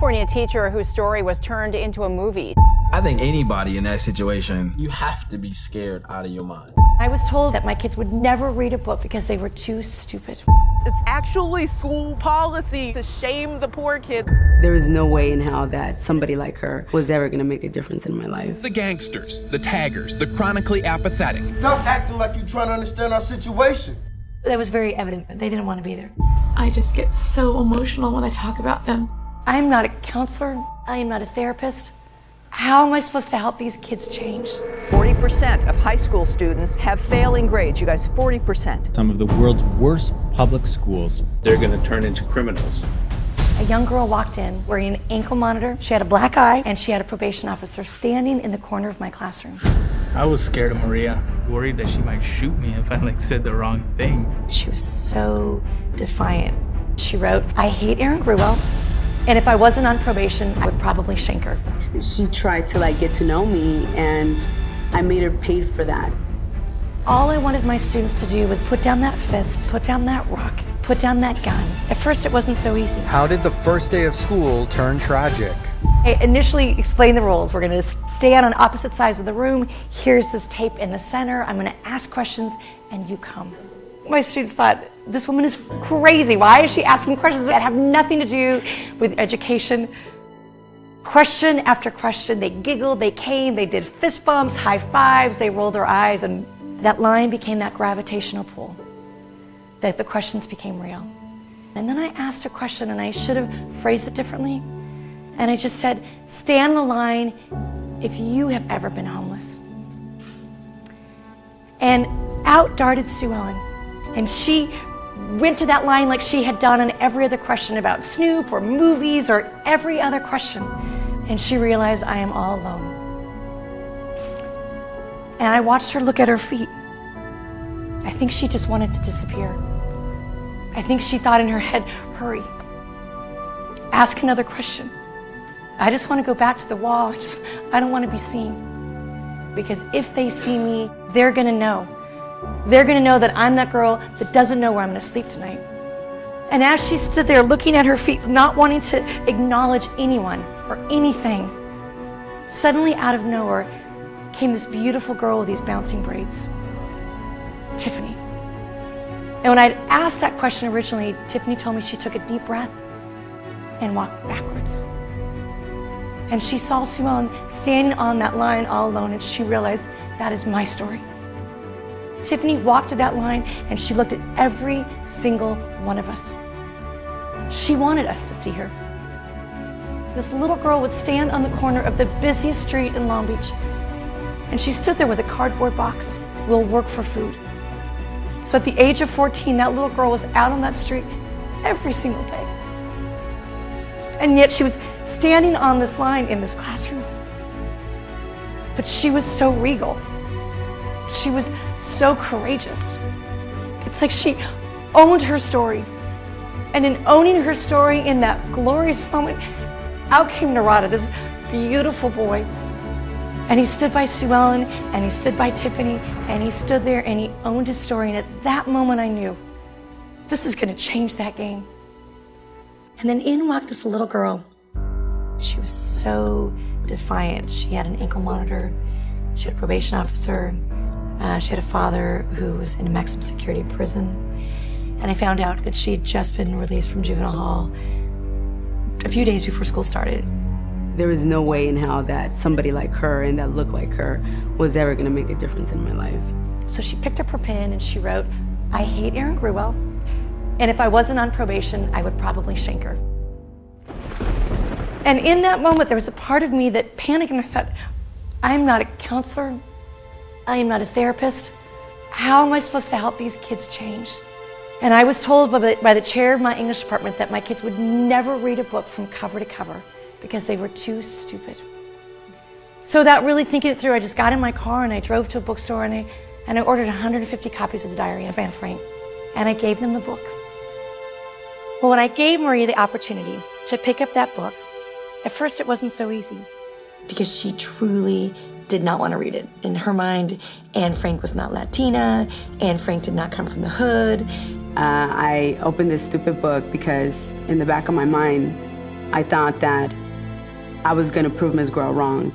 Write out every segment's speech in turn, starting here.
California teacher whose story was turned into a movie. I think anybody in that situation, you have to be scared out of your mind. I was told that my kids would never read a book because they were too stupid. It's actually school policy to shame the poor kids. There is no way in hell that somebody like her was ever going to make a difference in my life. The gangsters, the taggers, the chronically apathetic. Stop acting like you're trying to understand our situation. That was very evident. They didn't want to be there. I just get so emotional when I talk about them. I am not a counselor. I am not a therapist. How am I supposed to help these kids change? 40% of high school students have failing grades. You guys, 40%. Some of the world's worst public schools. They're going to turn into criminals. A young girl walked in wearing an ankle monitor. She had a black eye, and she had a probation officer standing in the corner of my classroom. I was scared of Maria, worried that she might shoot me if I said the wrong thing. She was so defiant. She wrote, "I hate Erin Gruwell, and if I wasn't on probation, I would probably shank her." She tried to get to know me, and I made her pay for that. All I wanted my students to do was put down that fist, put down that rock, put down that gun. At first, it wasn't so easy. How did the first day of school turn tragic? I initially explained the rules. We're going to stand on opposite sides of the room. Here's this tape in the center. I'm going to ask questions, and you come. My students thought, this woman is crazy. Why is she asking questions that have nothing to do with education? Question after question, they giggled, they came, they did fist bumps, high fives, they rolled their eyes, and that line became that gravitational pull, that the questions became real. And then I asked a question, and I should have phrased it differently. And I just said, stand the line if you have ever been homeless. And out darted Sue Ellen. And she went to that line like she had done on every other question about Snoop or movies or every other question. And she realized, I am all alone. And I watched her look at her feet. I think she just wanted to disappear. I think she thought in her head, hurry, ask another question. I just want to go back to the wall. I don't want to be seen. Because if they see me, they're going to know. They're going to know that I'm that girl that doesn't know where I'm going to sleep tonight. And as she stood there looking at her feet, not wanting to acknowledge anyone or anything, suddenly out of nowhere came this beautiful girl with these bouncing braids, Tiffany. And when I'd asked that question originally, Tiffany told me she took a deep breath and walked backwards. And she saw Sue Ellen standing on that line all alone, and she realized that is my story. Tiffany walked to that line and she looked at every single one of us. She wanted us to see her. This little girl would stand on the corner of the busiest street in Long Beach, and she stood there with a cardboard box, "We'll work for food." So at the age of 14, that little girl was out on that street every single day. And yet she was standing on this line in this classroom. But she was so regal. She was so courageous. It's like she owned her story. And in owning her story in that glorious moment, out came Narada, this beautiful boy. And he stood by Sue Ellen, and he stood by Tiffany, and he stood there and he owned his story. And at that moment I knew, this is gonna change that game. And then in walked this little girl. She was so defiant. She had an ankle monitor, she had a probation officer, she had a father who was in a maximum security prison. And I found out that she had just been released from juvenile hall a few days before school started. There was no way in hell that somebody like her and that looked like her was ever going to make a difference in my life. So she picked up her pen and she wrote, "I hate Erin Gruwell, and if I wasn't on probation, I would probably shank her." And in that moment, there was a part of me that panicked, and I thought, I'm not a counselor. I am not a therapist. How am I supposed to help these kids change? And I was told by the chair of my English department that my kids would never read a book from cover to cover because they were too stupid. So without really thinking it through, I just got in my car and I drove to a bookstore and I ordered 150 copies of the Diary of Anne Frank, and I gave them the book. Well, when I gave Marie the opportunity to pick up that book, at first it wasn't so easy because she truly did not want to read it. In her mind, Anne Frank was not Latina, Anne Frank did not come from the hood. I opened this stupid book because in the back of my mind, I thought that I was gonna prove Ms. Gruwell wrong.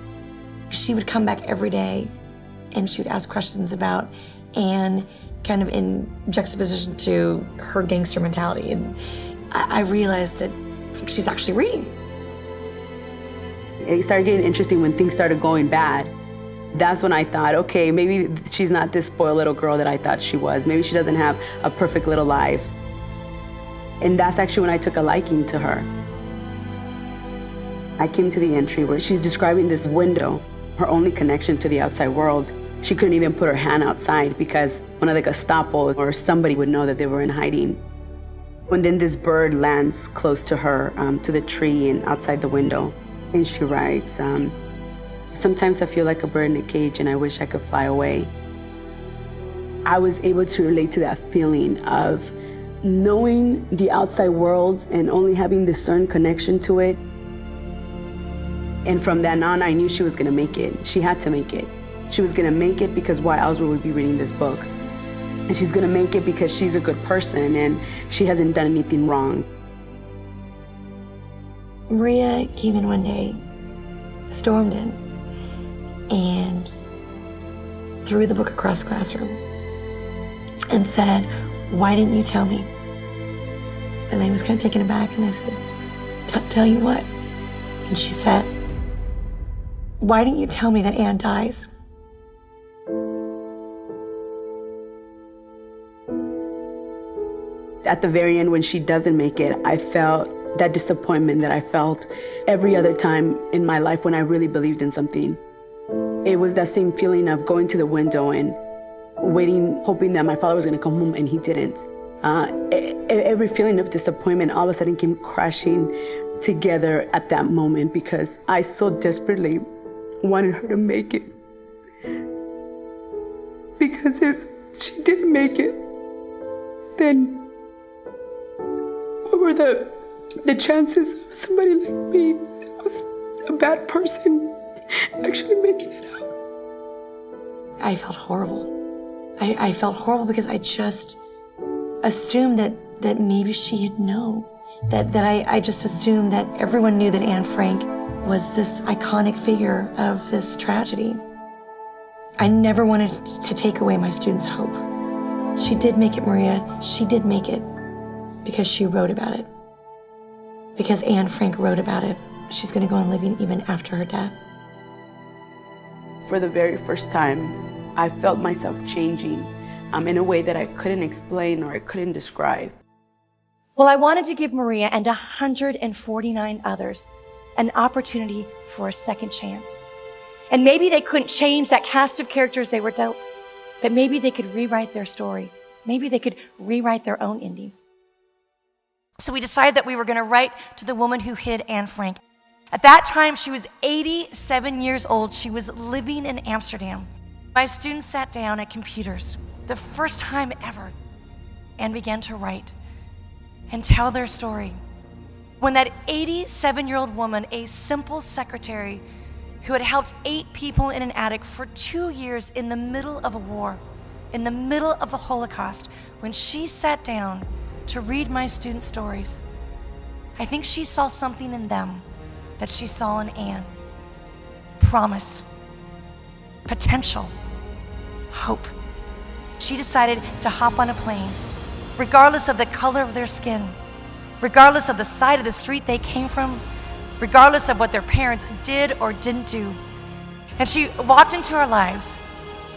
She would come back every day and she would ask questions about Anne, kind of in juxtaposition to her gangster mentality. And I realized that she's actually reading. It started getting interesting when things started going bad. That's when I thought, okay, maybe she's not this spoiled little girl that I thought she was. Maybe she doesn't have a perfect little life. And that's actually when I took a liking to her. I came to the entry where she's describing this window, her only connection to the outside world. She couldn't even put her hand outside because one of the Gestapo or somebody would know that they were in hiding. And then this bird lands close to her, to the tree and outside the window. And she writes, sometimes I feel like a bird in a cage and I wish I could fly away. I was able to relate to that feeling of knowing the outside world and only having this certain connection to it. And from then on, I knew she was gonna make it. She had to make it. She was gonna make it because why else would we be reading this book? And she's gonna make it because she's a good person and she hasn't done anything wrong. Maria came in one day, stormed in, and threw the book across the classroom and said, "Why didn't you tell me?" And I was kind of taken aback and I said, "Tell you what?" And she said, "Why didn't you tell me that Anne dies?" At the very end, when she doesn't make it, I felt that disappointment that I felt every other time in my life when I really believed in something. It was that same feeling of going to the window and waiting, hoping that my father was gonna come home, and he didn't. Every feeling of disappointment all of a sudden came crashing together at that moment because I so desperately wanted her to make it. Because if she didn't make it, then what were the chances of somebody like me, that was a bad person, actually making it out? I felt horrible. I felt horrible because I just assumed that maybe she had known. That I just assumed that everyone knew that Anne Frank was this iconic figure of this tragedy. I never wanted to take away my students' hope. She did make it, Maria. She did make it because she wrote about it. Because Anne Frank wrote about it. She's gonna go on living even after her death. For the very first time, I felt myself changing in a way that I couldn't explain or I couldn't describe. Well, I wanted to give Maria and 149 others an opportunity for a second chance. And maybe they couldn't change that cast of characters they were dealt, but maybe they could rewrite their story. Maybe they could rewrite their own ending. So we decided that we were gonna write to the woman who hid Anne Frank. At that time, she was 87 years old. She was living in Amsterdam. My students sat down at computers, the first time ever, and began to write and tell their story. When that 87-year-old woman, a simple secretary who had helped 8 people in an attic for 2 years in the middle of a war, in the middle of the Holocaust, when she sat down to read my students' stories, I think she saw something in them that she saw in Anne. Promise, potential, hope. She decided to hop on a plane, regardless of the color of their skin, regardless of the side of the street they came from, regardless of what their parents did or didn't do. And she walked into our lives,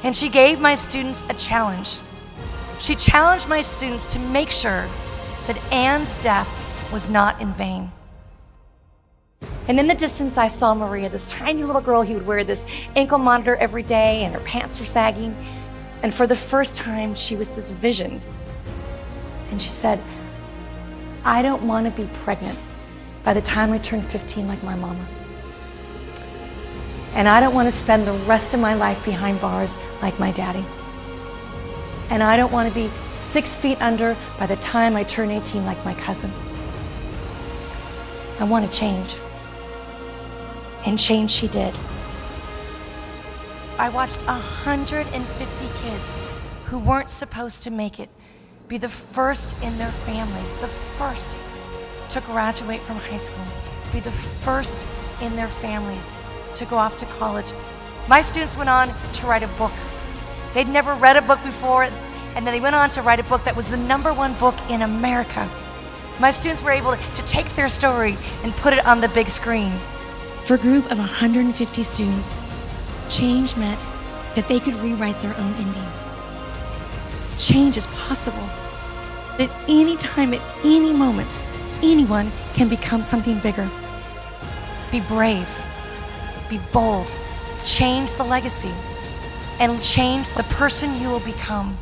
and she gave my students a challenge. She challenged my students to make sure that Anne's death was not in vain. And in the distance, I saw Maria, this tiny little girl who would wear this ankle monitor every day, and her pants were sagging. And for the first time, she was this vision. And she said, "I don't want to be pregnant by the time I turn 15 like my mama. And I don't want to spend the rest of my life behind bars like my daddy. And I don't want to be 6 feet under by the time I turn 18 like my cousin. I want to change." And change she did. I watched 150 kids who weren't supposed to make it be the first in their families, the first to graduate from high school. be the first in their families to go off to college. My students went on to write a book. They'd never read a book before, and then they went on to write a book that was the #1 book in America. My students were able to take their story and put it on the big screen. For a group of 150 students, change meant that they could rewrite their own ending. Change is possible. At any time, at any moment, anyone can become something bigger. Be brave, be bold, change the legacy, and change the person you will become.